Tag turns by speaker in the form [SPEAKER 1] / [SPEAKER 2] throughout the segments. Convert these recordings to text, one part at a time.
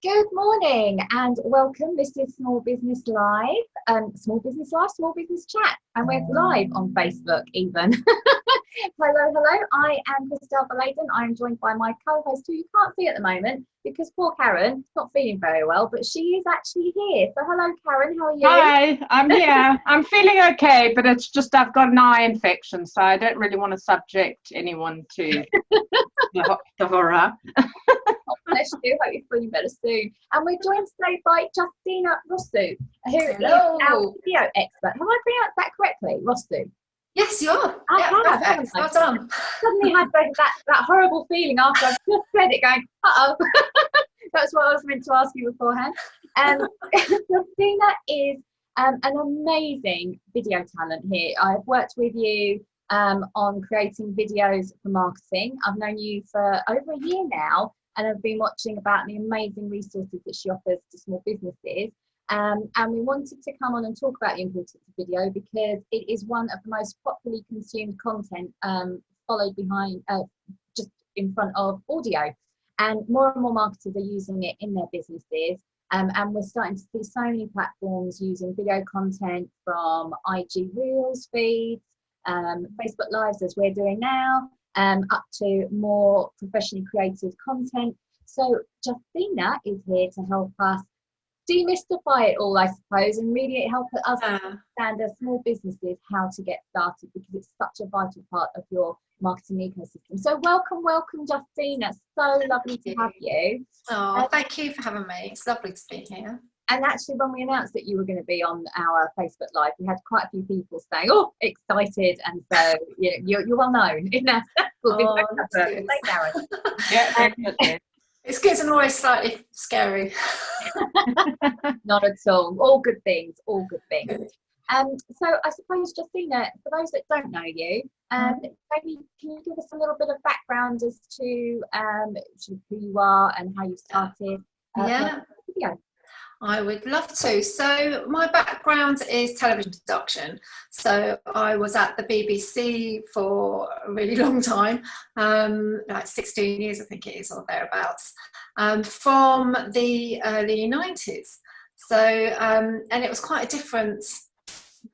[SPEAKER 1] Good morning and welcome. This is Small Business Live, Small Business Live, Small Business Chat, and we're live on Facebook even. Hello. I am Christelle Beladen. I am joined by my co-host, who you can't see at the moment because poor Karen's not feeling very well, but she is actually here. So hello, Karen. How are you?
[SPEAKER 2] Hi, I'm here. I'm feeling okay, but it's just I've got an eye infection, so I don't really want to subject anyone to the horror.
[SPEAKER 1] Oh, bless you. Hope you're feeling better soon. And we're joined today by Justina Rossu, who is our video expert. Have I pronounced that correctly, Rossu?
[SPEAKER 3] Yes, you are.
[SPEAKER 1] I
[SPEAKER 3] Perfect. Well done.
[SPEAKER 1] Suddenly had that horrible feeling after I've just said it, going, uh-oh. That's what I was meant to ask you beforehand. Justina is an amazing video talent here. I've worked with you on creating videos for marketing. I've known you for over a year now, and I've been watching about the amazing resources that she offers to small businesses. And we wanted to come on and talk about the importance of video because it is one of the most popularly consumed content, followed behind, just in front of audio. And more marketers are using it in their businesses. And we're starting to see so many platforms using video content, from IG Reels feeds, Facebook Lives as we're doing now, up to more professionally created content. So Justina is here to help us demystify it all, I suppose, and really help us understand as small businesses how to get started, because it's such a vital part of your marketing ecosystem. So welcome Justina. So lovely to have you.
[SPEAKER 3] Oh, thank you for having me. It's lovely to be here.
[SPEAKER 1] And actually, when we announced that you were going to be on our Facebook Live, we had quite a few people saying, "Oh, excited!" And so you're well known in that.
[SPEAKER 2] Yeah, definitely.
[SPEAKER 3] It's good and always slightly scary.
[SPEAKER 1] Not at all. All good things. So I suppose, Justina, for those that don't know you, maybe can you give us a little bit of background as to who you are and how you started?
[SPEAKER 3] Yeah. I would love to. So my background is television production. So I was at the BBC for a really long time, like 16 years, I think it is, or thereabouts, from the early 90s. So, and it was quite a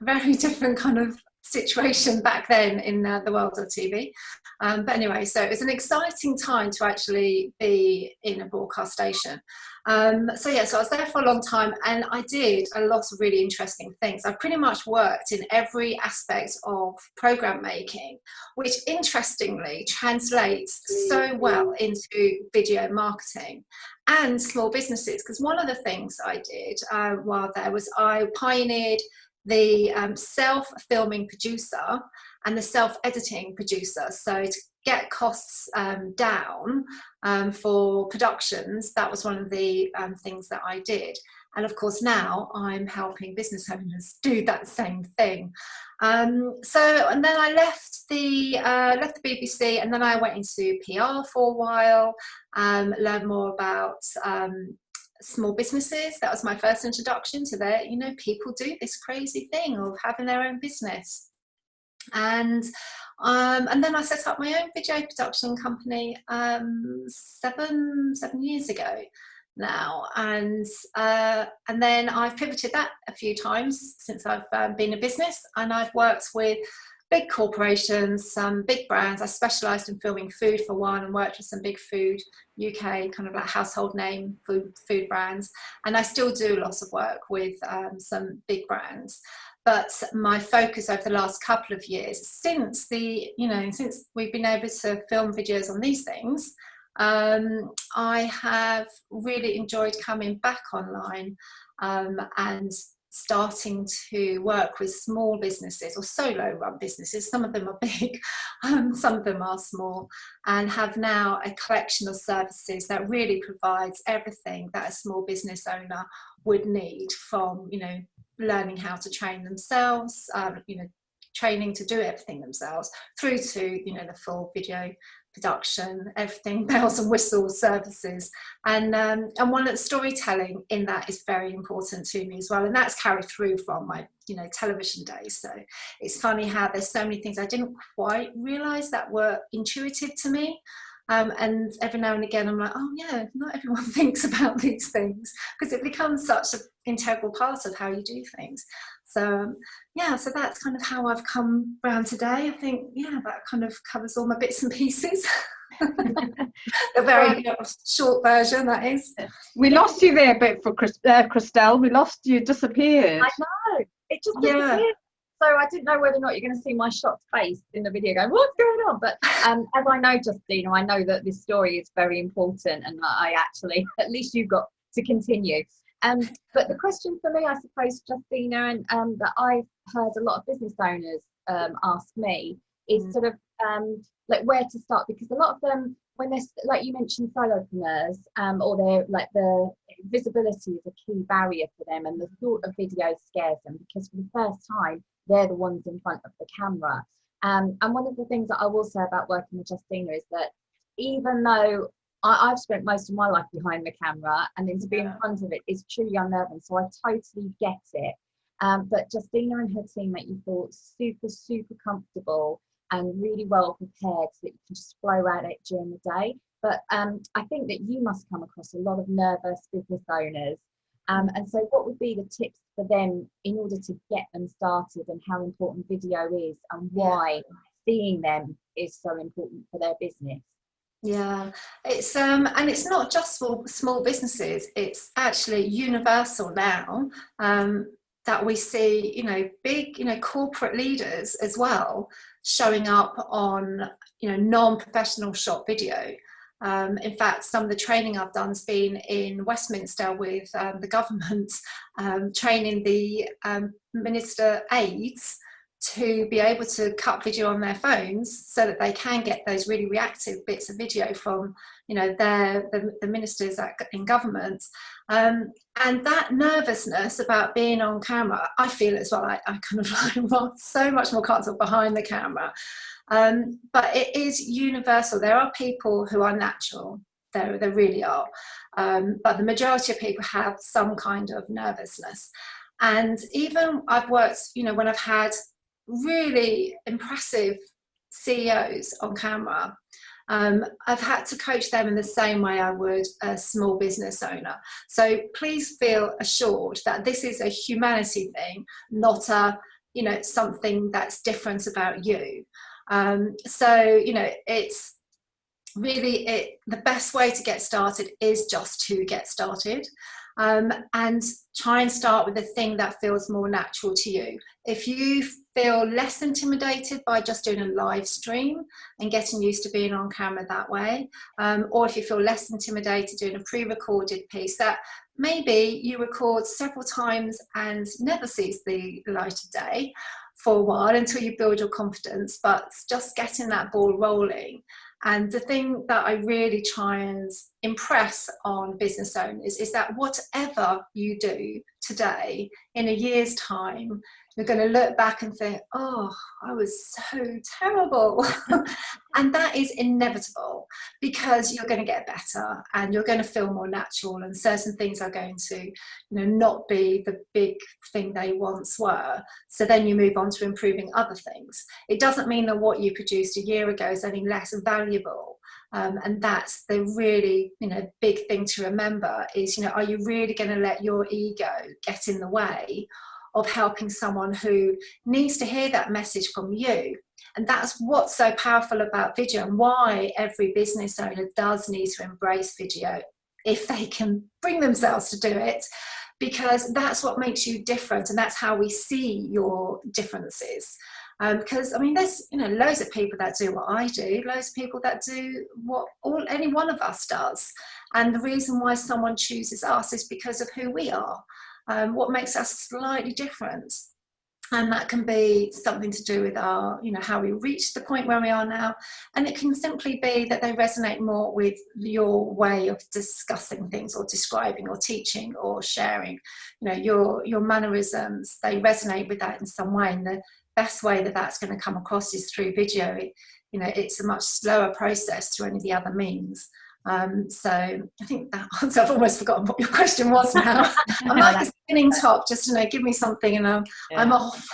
[SPEAKER 3] very different kind of situation back then in the world of TV. But anyway, so it was an exciting time to actually be in a broadcast station. So I was there for a long time, and I did a lot of really interesting things. I pretty much worked in every aspect of program making, which interestingly translates so well into video marketing and small businesses. Because one of the things I did while there was I pioneered the self-filming producer and the self-editing producer. So to get costs down for productions, that was one of the things that I did. And of course now I'm helping business owners do that same thing. And then I left the BBC, and then I went into PR for a while, learned more about small businesses. That was my first introduction to their, people do this crazy thing of having their own business. And then I set up my own video production company 7 years ago now, and then I've pivoted that a few times since I've been in business, and I've worked with big corporations, some big brands. I specialised in filming food for one, and worked with some big food, UK kind of like household name food brands, and I still do lots of work with some big brands. But my focus over the last couple of years, since we've been able to film videos on these things, I have really enjoyed coming back online and starting to work with small businesses or solo run businesses. Some of them are big, some of them are small, and have now a collection of services that really provides everything that a small business owner would need, from learning how to train themselves, training to do everything themselves, through to the full video production, everything, bells and whistles services. And one of the storytelling in that is very important to me as well, and that's carried through from my television days. So it's funny how there's so many things I didn't quite realize that were intuitive to me, And every now and again I'm like, oh yeah, not everyone thinks about these things, because it becomes such an integral part of how you do things. So yeah, so that's kind of how I've come round today. I think, yeah, that kind of covers all my bits and pieces. A very short version, that is.
[SPEAKER 2] We lost you there a bit for Christelle. We lost you, disappeared.
[SPEAKER 1] I know, it just disappeared. So I didn't know whether or not you're going to see my shocked face in the video going, what's going on? But as I know, Justina, I know that this story is very important, and that I actually, at least you've got to continue. But the question for me, I suppose, Justina, and that I've heard a lot of business owners ask me is sort of like where to start, because a lot of them, when they're, like you mentioned, solopreneurs, or they're like, the visibility is a key barrier for them, and the thought of video scares them, because for the first time they're the ones in front of the camera. And one of the things that I will say about working with Justina is that even though I've spent most of my life behind the camera, and then to be in front of it is truly unnerving, so I totally get it. But Justina and her team make you feel super, super comfortable and really well prepared, so that you can just flow at it during the day. But I think that you must come across a lot of nervous business owners. And so what would be the tips for them in order to get them started, and how important video is, and why seeing them is so important for their business?
[SPEAKER 3] Yeah, it's and it's not just for small businesses, it's actually universal now, that we see, you know, big, you know, corporate leaders as well showing up on, you know, non-professional shot video. In fact, some of the training I've done has been in Westminster with the government, training the minister aides to be able to cut video on their phones, so that they can get those really reactive bits of video from, you know, the ministers in government. And that nervousness about being on camera, I feel as well. I kind of like so much more comfortable behind the camera. But it is universal. There are people who are natural. There really are. But the majority of people have some kind of nervousness. And even I've worked, you know, when I've had really impressive CEOs on camera, I've had to coach them in the same way I would a small business owner. So please feel assured that this is a humanity thing, not a, you know, something that's different about you. So, you know, it's really the best way to get started is just to get started. And try and start with the thing that feels more natural to you. If you feel less intimidated by just doing a live stream and getting used to being on camera that way, or if you feel less intimidated doing a pre-recorded piece that maybe you record several times and never sees the light of day for a while until you build your confidence, but just getting that ball rolling. And the thing that I really try and impress on business owners is that whatever you do today, in a year's time, you're going to look back and think, oh, I was so terrible. And that is inevitable, because you're going to get better and you're going to feel more natural, and certain things are going to, you know, not be the big thing they once were. So then you move on to improving other things. It doesn't mean that what you produced a year ago is any less valuable. And that's the really, you know, big thing to remember is, you know, are you really going to let your ego get in the way of helping someone who needs to hear that message from you? And that's what's so powerful about video, and why every business owner does need to embrace video if they can bring themselves to do it, because that's what makes you different, and that's how we see your differences. Because I mean, there's, you know, loads of people that do what I do, loads of people that do what any one of us does, and the reason why someone chooses us is because of who we are, what makes us slightly different. And that can be something to do with our, you know, how we reached the point where we are now. And it can simply be that they resonate more with your way of discussing things, or describing, or teaching, or sharing. You know, your mannerisms, they resonate with that in some way. And the best way that that's going to come across is through video. You know, it's a much slower process through any of the other means. So I think that answer, I've almost forgotten what your question was now. I'm like a spinning top, just, you know, give me something and I'm off.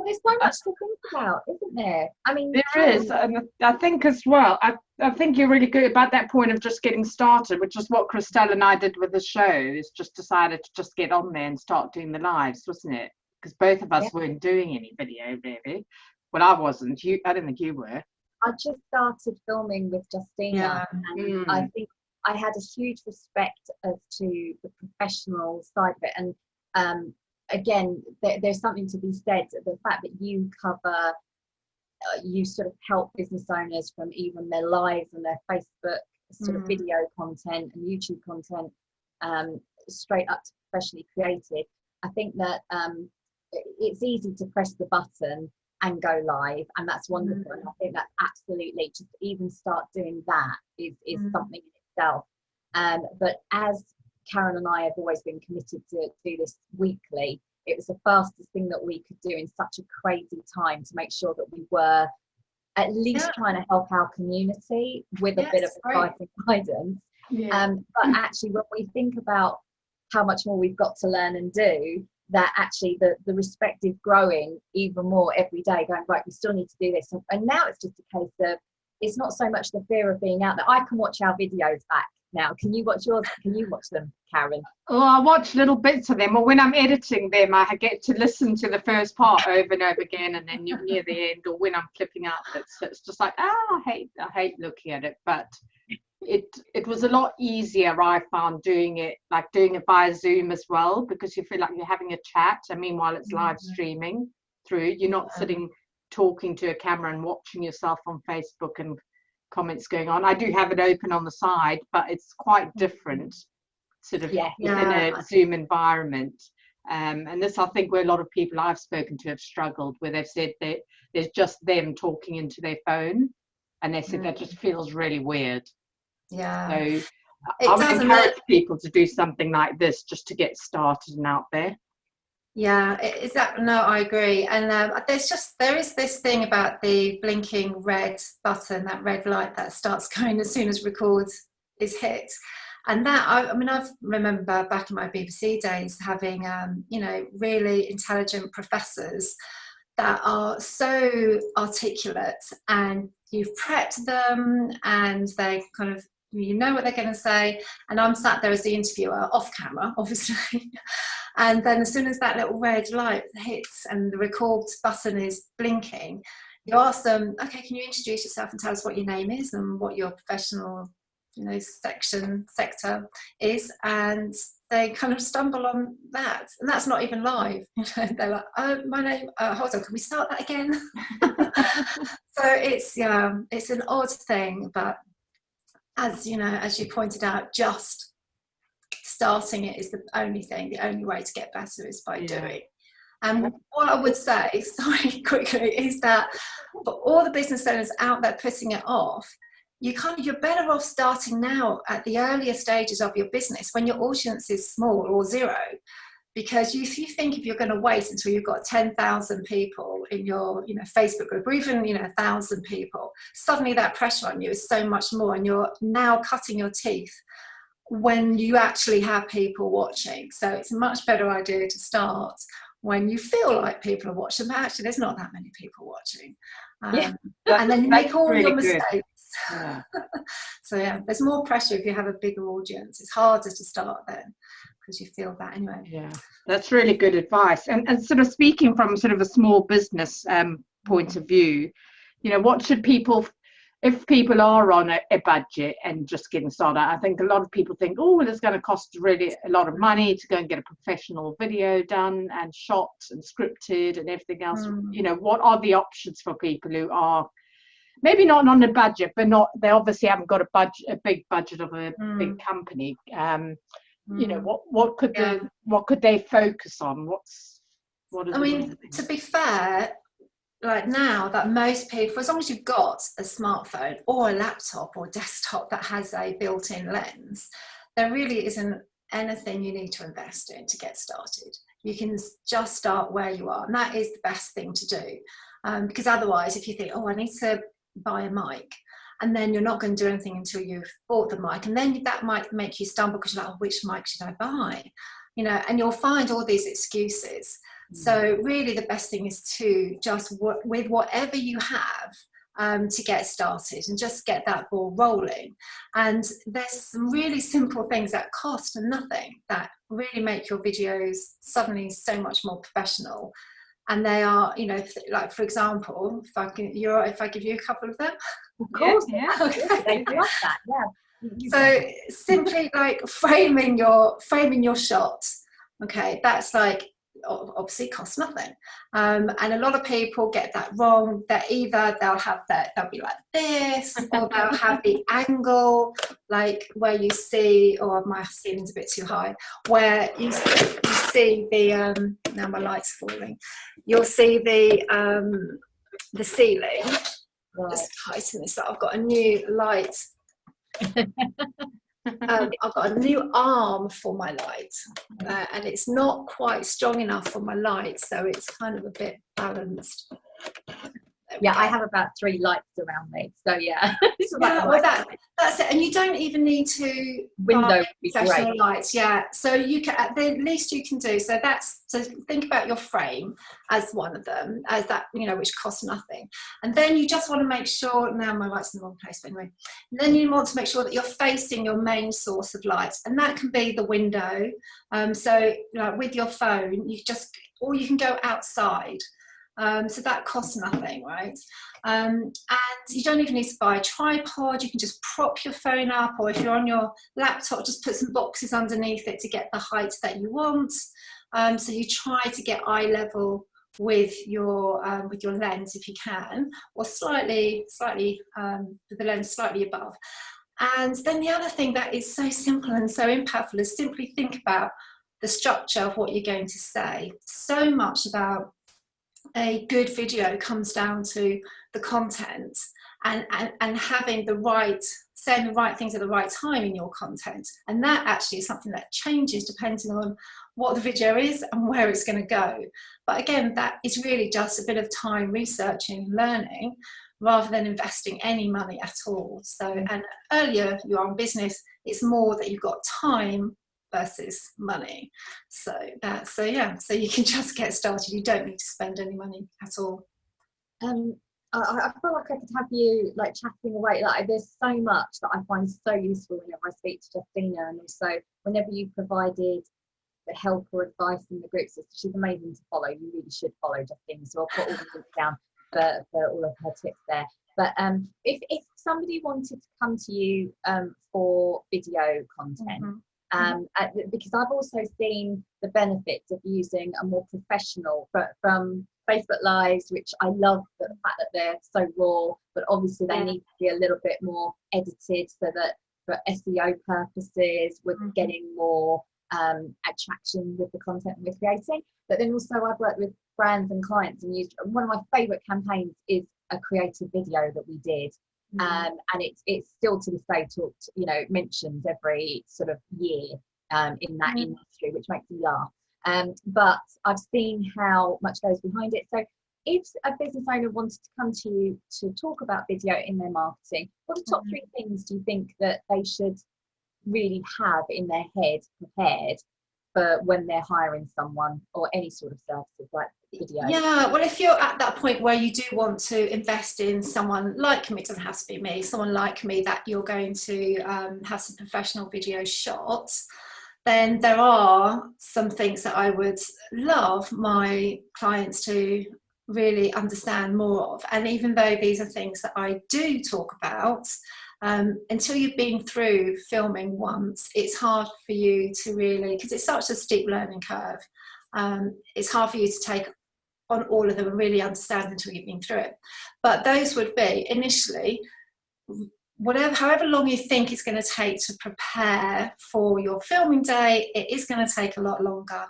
[SPEAKER 1] there's so much to think about, isn't there? I mean,
[SPEAKER 2] There is, and I think as well, I think you're really good about that point of just getting started, which is what Christelle and I did with the show, is just decided to just get on there and start doing the lives, wasn't it? Because both of us weren't doing any video, really. Well, I wasn't. I don't think you were.
[SPEAKER 1] I just started filming with Justina, and I think I had a huge respect as to the professional side of it. And again, there's something to be said, the fact that you cover, you sort of help business owners from even their lives and their Facebook sort of video content and YouTube content, straight up to professionally created. I think that it's easy to press the button and go live, and that's wonderful. And I think that absolutely, just even start doing that is something in itself. But as Karen and I have always been committed to do this weekly, it was the fastest thing that we could do in such a crazy time to make sure that we were at least trying to help our community with a bit of advice and guidance. But actually, when we think about how much more we've got to learn and do, that actually the respect is growing even more every day, going, right, we still need to do this. And now it's just a case of, it's not so much the fear of being out there. I can watch our videos back now. Can you watch yours? Can you watch them, Karen?
[SPEAKER 2] Oh, I watch little bits of them, or when I'm editing them, I get to listen to the first part over and over again, and then near the end, or when I'm clipping out bits. So it's just like, I hate looking at it. But it was a lot easier, I found, doing it via Zoom as well, because you feel like you're having a chat, and meanwhile it's live streaming through. You're not sitting talking to a camera and watching yourself on Facebook and comments going on. I do have it open on the side, but it's quite different sort of within a Zoom environment. And this, I think, where a lot of people I've spoken to have struggled, where they've said that there's just them talking into their phone, and they said that just feels really weird. So I would encourage people to do something like this just to get started and out there.
[SPEAKER 3] No, I agree. And there is this thing about the blinking red button, that red light that starts going as soon as record is hit. And that, I remember back in my BBC days having, really intelligent professors that are so articulate, and you've prepped them and they kind of, you know what they're going to say, and I'm sat there as the interviewer off camera, obviously. And then as soon as that little red light hits and the record button is blinking, you ask them, okay, can you introduce yourself and tell us what your name is and what your professional sector is? And they kind of stumble on that, and that's not even live. They're like, oh, my name, hold on, can we start that again? So it's an odd thing, but as you pointed out, just starting it is the only way to get better is by doing. And what I would say, sorry, quickly, is that for all the business owners out there putting it off, you're better off starting now at the earlier stages of your business when your audience is small or zero. Because if you think if you're going to wait until you've got 10,000 people in your Facebook group, or even 1,000 people, suddenly that pressure on you is so much more, and you're now cutting your teeth when you actually have people watching. So it's a much better idea to start when you feel like people are watching, but actually there's not that many people watching. And then you make all really your mistakes. So there's more pressure if you have a bigger audience. It's harder to start then, because you feel that anyway.
[SPEAKER 2] That's really good advice. And sort of speaking from sort of a small business point of view, what should people, if people are on a budget and just getting started? I think a lot of people think, oh, well, it's going to cost really a lot of money to go and get a professional video done and shot and scripted and everything else. What are the options for people who are maybe not on a budget, but they obviously haven't got a big budget of a big company? What could they focus on?
[SPEAKER 3] To be fair, like now that most people, as long as you've got a smartphone or a laptop or desktop that has a built-in lens, there really isn't anything you need to invest in to get started. You can just start where you are, and that is the best thing to do. Because otherwise, if you think, oh, I need to buy a mic, and then you're not going to do anything until you've bought the mic, and then that might make you stumble because you're like, oh, which mic should I buy? And you'll find all these excuses. So really the best thing is to just with whatever you have, to get started and just get that ball rolling. And there's some really simple things that cost nothing that really make your videos suddenly so much more professional. And they are, you know, like for example, if I give you a couple of them.
[SPEAKER 1] Of course,
[SPEAKER 2] Yeah.
[SPEAKER 1] okay. They love that. Yeah.
[SPEAKER 3] So simply like framing your shot. Okay, that's like obviously costs nothing, and a lot of people get that wrong. That either they'll be like this, or they'll have the angle like where you see, or my ceiling's a bit too high, where you see the now my light's falling. You'll see the ceiling.
[SPEAKER 1] Right.
[SPEAKER 3] Just tighten this up. I've got a new light. I've got a new arm for my light, and it's not quite strong enough for my light, so it's kind of a bit balanced.
[SPEAKER 1] Yeah, I have about 3 lights around me, so yeah.
[SPEAKER 3] Yeah, well, that's it, and you don't even need to
[SPEAKER 1] Window
[SPEAKER 3] buy
[SPEAKER 1] would be
[SPEAKER 3] professional
[SPEAKER 1] great.
[SPEAKER 3] lights. Yeah, so you can, at the least you can do. So that's, so think about your frame as one of them, as that, you know, which costs nothing, and then you just want to make sure. Now my light's in the wrong place, but anyway. And then you want to make sure that you're facing your main source of light, and that can be the window. So you know, with your phone, or you can go outside. So that costs nothing, right? And you don't even need to buy a tripod. You can just prop your phone up, or if you're on your laptop, just put some boxes underneath it to get the height that you want. So you try to get eye level with your lens if you can, or slightly with the lens slightly above. And then the other thing that is so simple and so impactful is simply think about the structure of what you're going to say. So much about a good video comes down to the content and having saying the right things at the right time in your content. And that actually is something that changes depending on what the video is and where it's going to go. But again, that is really just a bit of time researching and learning rather than investing any money at all. So, and earlier you are in business, it's more that you've got time versus money. So yeah, so you can just get started. You don't need to spend any money at all.
[SPEAKER 1] I feel like I could have you like chatting away. Like there's so much that I find so useful whenever I speak to Justina, and also whenever you provided the help or advice in the groups. She's amazing to follow. You really should follow Justina. So I'll put all the links down for all of her tips there. But if somebody wanted to come to you for video content, because I've also seen the benefits of using a more professional from Facebook Lives, which I love the fact that they're so raw, but obviously they need to be a little bit more edited so that for SEO purposes we're getting more attraction with the content we're creating. But then also I've worked with brands and clients and used, one of my favourite campaigns is a creative video that we did. And it's still to this day talked, you know, mentioned every sort of year in that industry, which makes me laugh. But I've seen how much goes behind it. So if a business owner wanted to come to you to talk about video in their marketing, what are the top 3 things do you think that they should really have in their head prepared for when they're hiring someone or any sort of services like video? Yeah,
[SPEAKER 3] well, if you're at that point where you do want to invest in someone like me, it doesn't have to be me, someone like me that you're going to have some professional video shots, then there are some things that I would love my clients to really understand more of. And even though these are things that I do talk about, until you've been through filming once, it's hard for you to really, because it's such a steep learning curve, it's hard for you to take on all of them and really understand until you've been through it. But those would be initially, however long you think it's going to take to prepare for your filming day, it is going to take a lot longer.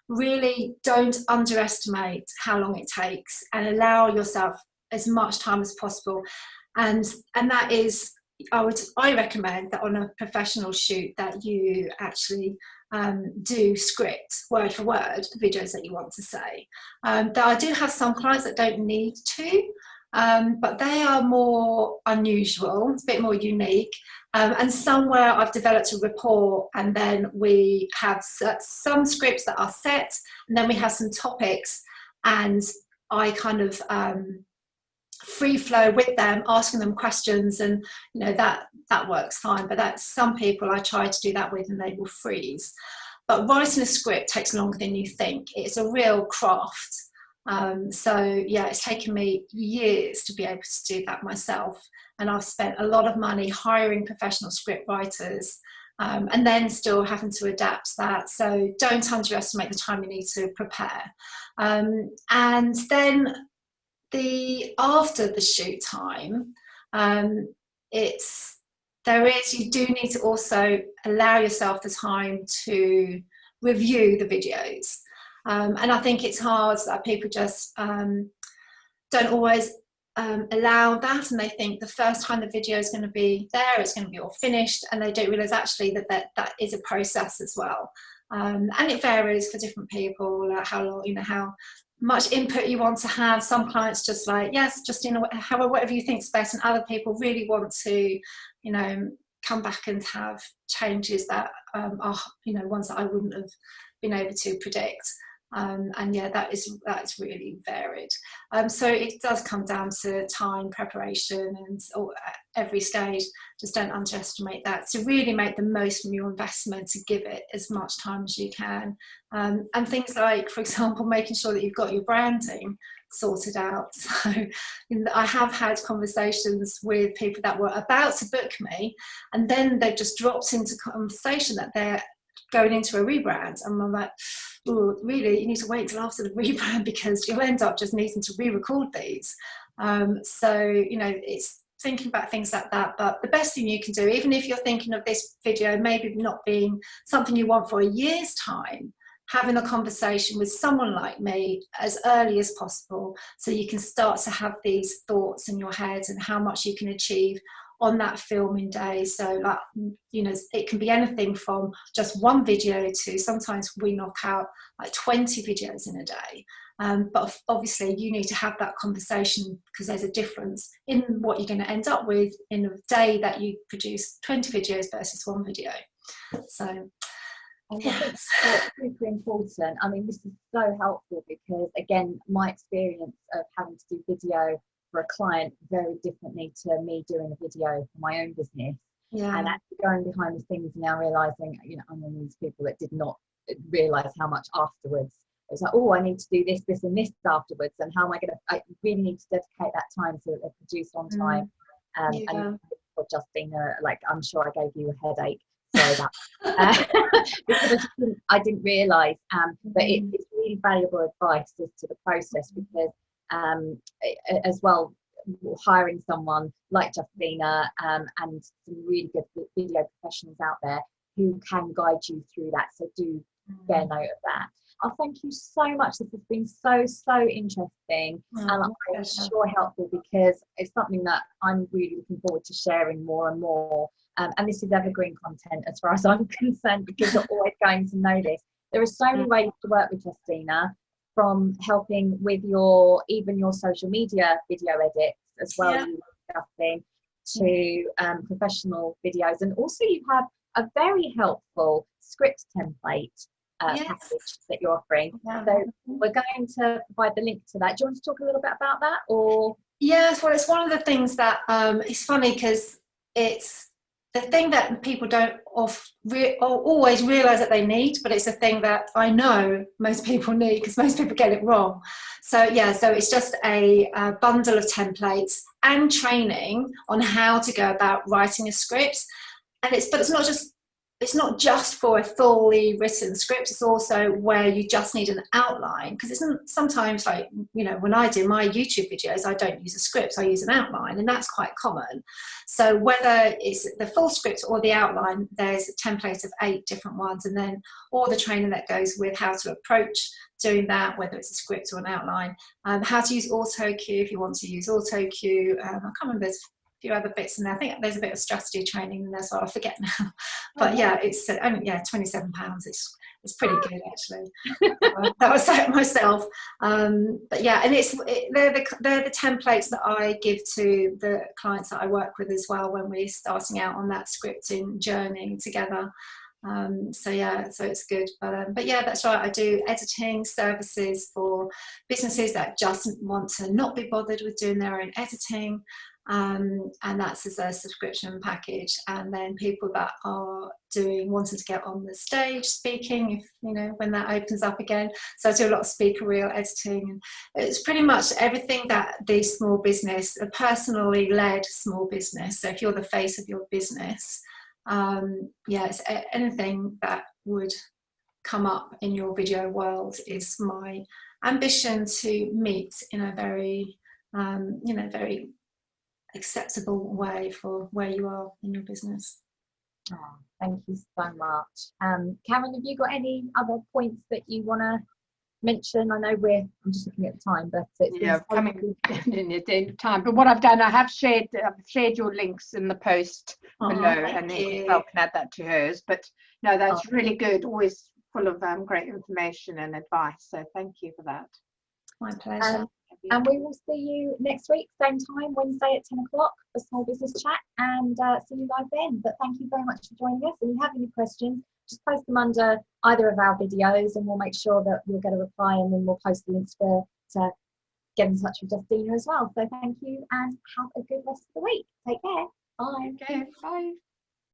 [SPEAKER 3] Really don't underestimate how long it takes and allow yourself as much time as possible. And that is, I recommend that on a professional shoot that you actually do script word for word the videos that you want to say. Though I do have some clients that don't need to, but they are more unusual. It's a bit more unique. And somewhere I've developed a rapport, and then we have some scripts that are set, and then we have some topics, and I kind of free flow with them, asking them questions, and you know that works fine. But that's some people I try to do that with, and they will freeze. But writing a script takes longer than you think. It's a real craft. So yeah, it's taken me years to be able to do that myself, and I've spent a lot of money hiring professional script writers, and then still having to adapt that. So don't underestimate the time you need to prepare. And then after the shoot time, you do need to also allow yourself the time to review the videos. And I think it's hard that people just don't always allow that, and they think the first time the video is going to be there, it's going to be all finished, and they don't realise actually that is a process as well. And it varies for different people, like how long, how much input you want to have. Some clients just like, yes, just whatever you think's best, and other people really want to, come back and have changes that are, ones that I wouldn't have been able to predict. And yeah, that is really varied. So it does come down to time, preparation, and every stage. Just don't underestimate that. To really make the most from your investment, to give it as much time as you can. And things like, for example, making sure that you've got your branding sorted out. So I have had conversations with people that were about to book me, and then they've just dropped into conversation that they're going into a rebrand, and I'm like, oh, really, you need to wait till after the rebrand, because you'll end up just needing to re-record these. So it's thinking about things like that. But the best thing you can do, even if you're thinking of this video maybe not being something you want for a year's time, having a conversation with someone like me as early as possible, so you can start to have these thoughts in your head and how much you can achieve on that filming day. So it can be anything from just one video to sometimes we knock out like 20 videos in a day. But obviously you need to have that conversation, because there's a difference in what you're going to end up with in a day that you produce 20 videos versus one video. So
[SPEAKER 1] yes, super important. I mean, this is so helpful, because again, my experience of having to do video for a client very differently to me doing a video for my own business. Yeah. And actually going behind the scenes, now realizing, I'm one of these people that did not realize how much afterwards. It was like, oh, I need to do this, this, and this afterwards, and how am I going to? I really need to dedicate that time so that they're produced on time. And for Justina, like, I'm sure I gave you a headache. Sorry that because I didn't realise. But it's really valuable advice as to the process, because as well, hiring someone like Justina and some really good video professionals out there who can guide you through that. So do bear note of that. Thank you so much. This has been so interesting, and I'm sure helpful, because it's something that I'm really looking forward to sharing more and more. And this is evergreen content as far as I'm concerned, because you're always going to know this. There are so many ways to work with Justina, from helping with your social media video edits as well, as discussing, to professional videos. And also you have a very helpful script template package that you're offering. So we're going to provide the link to that. Do you want to talk a little bit about that? Or
[SPEAKER 3] yes, well, it's one of the things that it's funny, because it's the thing that people don't always realise that they need, but it's a thing that I know most people need, because most people get it wrong. So so it's just a bundle of templates and training on how to go about writing a script. And it's not just for a fully written script. It's also where you just need an outline, because it's sometimes, like, when I do my YouTube videos, I don't use a script, I use an outline, and that's quite common. So whether it's the full script or the outline, there's a template of 8 different ones, and then all the training that goes with how to approach doing that, whether it's a script or an outline, how to use auto cue if you want to use auto cue. I can't remember, there's few other bits in there. I think there's a bit of strategy training in there, so I forget now. But yeah, it's only £27. It's pretty good actually. That was it myself. But yeah, and they're the templates that I give to the clients that I work with as well when we're starting out on that scripting journey together. So it's good. But yeah, that's right. I do editing services for businesses that just want to not be bothered with doing their own editing. And that's as a subscription package. And then people that are wanting to get on the stage speaking, if when that opens up again. So I do a lot of speaker reel editing. It's pretty much everything that the small business, a personally led small business. So if you're the face of your business, it's anything that would come up in your video world is my ambition to meet in a very very acceptable way for where you are in your business.
[SPEAKER 1] Oh, thank you so much. Karen, have you got any other points that you want to mention? I know I'm just looking at the time, but it's
[SPEAKER 2] coming in the end of time. But what I've done, I've shared your links in the post below, and then Isabel can add that to hers. But no, that's really good. Always full of great information and advice. So thank you for that.
[SPEAKER 3] My pleasure.
[SPEAKER 1] And we will see you next week, same time, Wednesday at 10 o'clock for Small Business Chat, and see you live then. But thank you very much for joining us. And if you have any questions, just post them under either of our videos, and we'll make sure that you'll get a reply, and then we'll post the links to get in touch with Justina as well. So thank you, and have a good rest of the week. Take care. Bye.
[SPEAKER 2] Okay, bye.